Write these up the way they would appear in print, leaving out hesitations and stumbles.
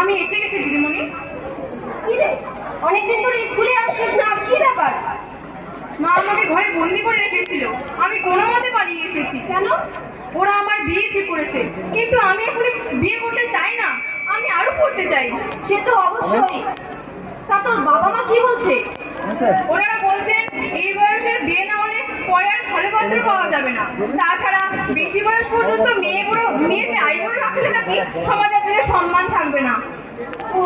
আমি এসে গেছি দিদিমণি। কি রে, অনেকদিন ধরে স্কুলে আসছিস না, কি ব্যাপার? মা আমাকে ঘরে বন্দি করে রেখেছিল, আমি কোনো মতে পালিয়ে এসেছি। কেন? ওরা আমার বিয়ে ঠিক করেছে, কিন্তু আমি এখন বিয়ে করতে চাই না, আমি আরো পড়তে চাই। সে তো অবশ্যই। তা তোর বাবা মা কি বলছে? ওনারা বলছেন এই বয়সে বিয়ে না হলে পরে আর ভালো পাত্র পাওয়া যাবে না। তাছাড়া বেশি বয়স পর্যন্ত মেয়েকে আইবুড়ো রাখলে নাকি সমাজের দিকে সম্মান থাকবে না। ও,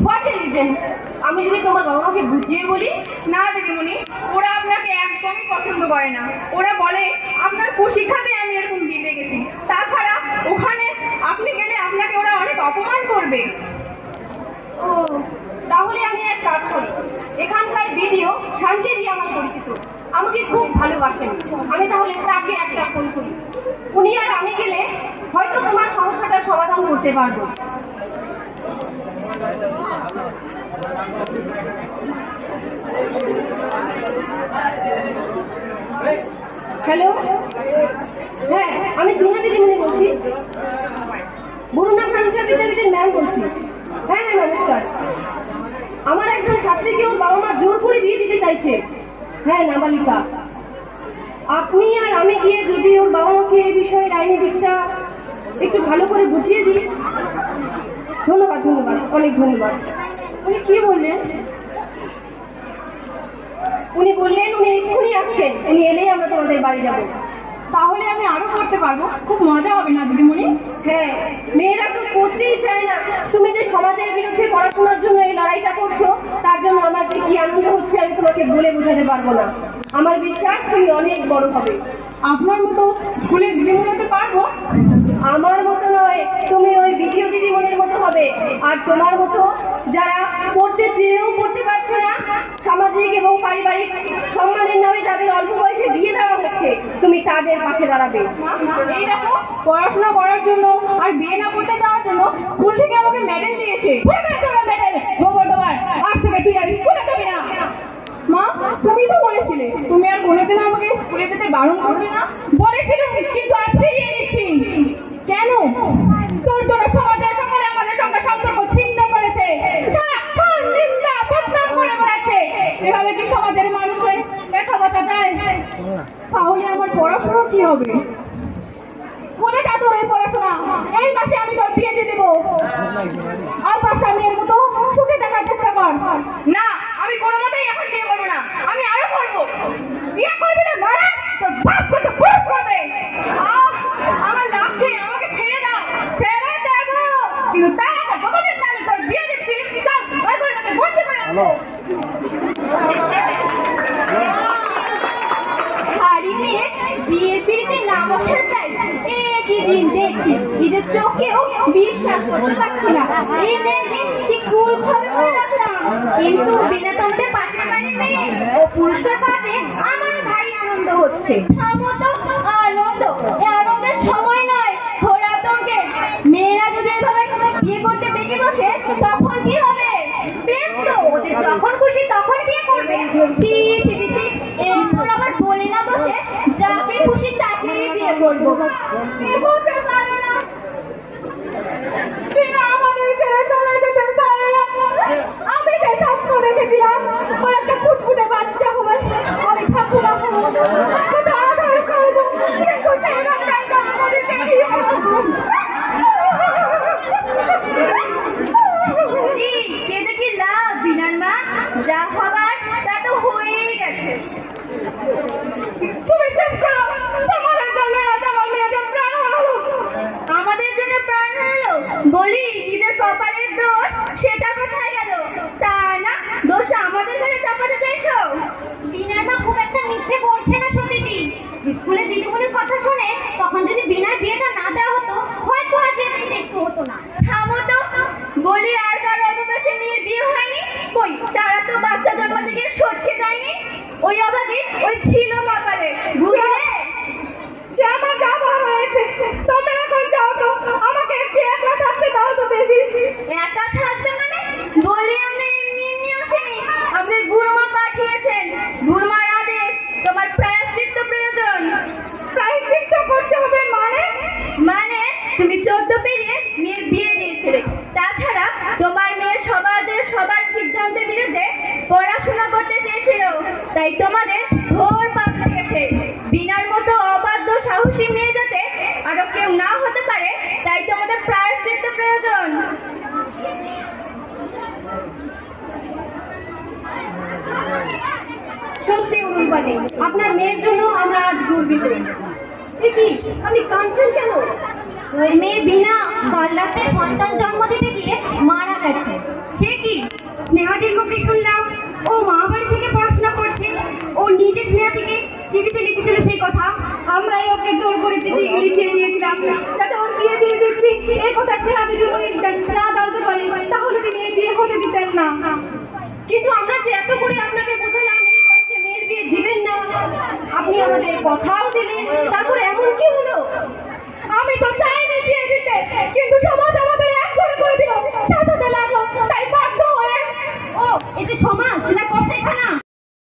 হোয়াট এ রিজন? আমি যদি তোমার বাবা মাকে বুঝিয়ে বলি? না দিদিমণি, ওরা আপনাকে একদমই পছন্দ করে না। ওরা বলে আপনার কুশিক্ষাতে আমি এরকম বিগড়ে গেছি। তাছাড়া ওখানে আপনি গেলে আপনাকে ওরা অনেক অপমান করবে। ও, তাহলে আমি এক কাজ করি, এখানকার ভিডিও শান্তি দিয়ে আমার পরিচিত, আমাকে খুব ভালোবাসেন। আমি তাহলে তাকে একটা ফোন করি, উনি আর আমি গেলে হয়তো তোমার সমস্যাটার সমাধান করতে পারবো। হ্যালো, হ্যাঁ আমি স্নেহা দিদিমণি বলছি, বরুণা খানকা বিদ্যাপীঠের ম্যাম বলছি। হ্যাঁ হ্যাঁ নমস্কার। আমার একজন ছাত্রীকে ওর বাবা মা জোর করে বিয়ে দিতে চাইছে। হ্যাঁ, নাবালিকা। আপনি আর আমি গিয়ে যদি ওর বাবা মাকে এই বিষয়ের আইনি দিকটা একটু ভালো করে বুঝিয়ে দিই। ধন্যবাদ ধন্যবাদ, অনেক ধন্যবাদ। উনি কি বললেন? উনি বললেন উনি এক্ষুনি আসছেন, উনি এলেই আমরা তোমাদের বাড়ি যাবো। তাহলে আমি আরো করতে পারবো, খুব মজা হবে না দিদিমণি? হ্যাঁ, মেয়েরা তো করতেই চায় না। তুমি যে সমাজের বিরুদ্ধে পড়াশোনার জন্য এই লড়াইটা করছো, তার জন্য আমার যে কি আনন্দ হচ্ছে আমি তোমাকে বলে বোঝাতে পারবো না। আমার বিশ্বাস তুমি অনেক বড় হবে। আপনার মতো স্কুলের দিদিমণি হতে পারবো? আমার মতো নয়, তুমি ওই ভিডিও দিদিমণির মতো হবে। আর তোমার মতো যারা পড়তে চেয়েও পড়তে পারছে না, সামাজিক এবং পারিবারিক সম্মানের নামে তাদের অল্প বয়সে বিয়ে দেওয়া হচ্ছে, তুমি তাদের পাশে দাঁড়াবে। এই দেখো, পড়াশোনা করার জন্য আর বিয়ে না করতে যাওয়ার জন্য স্কুল থেকে আমাকে মেডেল দিয়েছে। মেডেল গোবর তোমার, আজ থেকে তুই আর স্কুলে যাবি না। মা, তুমি তো বলেছিলে তুমি আর কোনোদিন আমাকে স্কুলে যেতে বারণ করবে না। বলেছিলে, কিন্তু আজ ফিরিয়ে দিচ্ছি। কেন? তোর জন্য সমাজের সকলে আমাদের সঙ্গে সম্পর্ক ছিন্ন করেছে, সারাক্ষণ নিন্দা বদনাম করে বেড়াচ্ছে। এভাবে কি সমাজের মানুষের লেখাপড়া যায়? তাহলে আমার পড়াশোনা কি হবে? বলে যা তোর এই পড়াশোনা, এই মাসে আমি তোর বিয়ে দিয়ে দেবো। আর পাশে আমি এর মতো সুখে থাকার চেষ্টা কর। না, আমি কোনো মতেই এখন বিয়ে করবো না, আমি আরো করবো। বিয়ে করবি না মানে তোর বাপ কত পুরুষ করবে। আমার লাগছে, আমাকে ছেড়ে দাও। ছেড়ে দেবো, কিন্তু তার আগে যতদিন না আমি তোর বিয়ে দিচ্ছি, চল ওই করে তোকে বন্দি করে রাখবো। শাড়ি মেয়ে বিয়ের পিড়িতে না বসার চাই, একই দিন দেখছি, নিজের চোখেও বিশ্বাস করতে পারছি না। এই মেয়েকে কি কুল খাবে বলে রাখলাম, কিন্তু বিনা তন্ত্রে পাশের বাড়ির মেয়ে ও পুরস্কার পাবে, আমার ভারী আনন্দ হচ্ছে। থামো তো, আনন্দ এ আনন্দের সময় নয়, ঘোর আতঙ্কে। মেয়েরা যদি এভাবে বিয়ে করতে বেঁকে বসে তখন কি হবে? বেশ তো, ওদের যখন খুশি তখন বিয়ে করবে। ছি ছি ছি, এরপর আবার বলে না বসে যাকে খুশি তাকেই বিয়ে করবো। হতে পারে না, বিনা আমাদের ছেড়ে চলে যেতে পারে না। আমি যে স্বপ্ন দেখেছিলাম ওর একটা ফুটফুটে বাচ্চা হবে, আমি ঠাকুমা হবো, কত আদর করবো, কিন্তু সেই বাচ্চাটা আমাদেরকে কেঁদে কি লাভ বিনার মা? যা হবার তা তো হয়েই গেছে। তুমি চুপ করো, তোমাদের জন্য আমার মেয়েদের প্রাণ হারালো। আমাদের জন্য প্রাণ হারালো বলি, নিজের কপালের দোষ সেটা কোথায় গেল? তা না, দোষ আমাদের ঘরে চাপাতে চাইছো? বিনার মা খুব একটা মিথ্যে বলছে না সতীদি। স্কুলে দিদিমণির কথা শুনে তখন যদি বিনার বিয়েটা না দেওয়া হতো, হয়তো আজ এটাই দেখতে হতো না। থামো তো বলি, আর কারো অল্প বয়সে মেয়ের বিয়ে হয়নি? কই, তারা তো বাচ্চা জন্ম থেকে সটকে যায়নি। ওই অভাবে ওই ছিল কপালে, বুঝলে? সে আমার যা ভালো হয়েছে, তোমরা এখন যাও তো, আমাকে একটু একলা থাকতে দাও তো দেখি। একা থাকবে মানে? বলি আমরা এমনি এমনি আসেনি, আমাদের গুরুমা পাঠিয়েছেন। গুরুমার আদেশ, তোমার প্রায়শ্চিত্ত প্রয়োজন। প্রায়শ্চিত্ত করতে হবে মানে? মানে তুমি 14 পেরিয়ে মেয়ের বিয়ে দিয়েছিলে, তাছাড়া তাই তোমাদের ঘোর পাপ লেগেছে। বিনার মতো অবাধ্য সাহসী মেয়ে যাতে আরো কেউ না হতে পারে, তাই তোমাদের প্রায়শ্চিত্ত প্রয়োজন। সত্যি অরুণবাদী, আপনার মেয়ের জন্য আমরা আজ গর্বিত। কি আপনি কাঁদছেন কেন? ওই মেয়ে বিনা কাল রাতে সন্তান জন্ম দিতে গিয়ে মারা গেছে। সে কি? স্নেহাদির মুখে শুনলাম ও মা বাড়ি থেকে পড়াশোনা করছে। ও নিজে স্নেহাদিকে চিঠিতে লিখেছিল সেই কথা। আমরাই ওকে জোর করে চিঠি লিখিয়ে দিয়েছিলাম যাতে ওর বিয়ে দিয়ে দিচ্ছি এই কথা স্নেহাদি যদি না জানতে পারে তাহলে তিনি এই বিয়ে হতে দিতেন না। কিন্তু আমরা যে এত করে আপনাকে বোঝালাম এই বয়সে মেয়ের বিয়ে দিবেন না, আপনি আমাদের কথাও দিলেন, তারপর এমন কি হলো? আমি তো চাই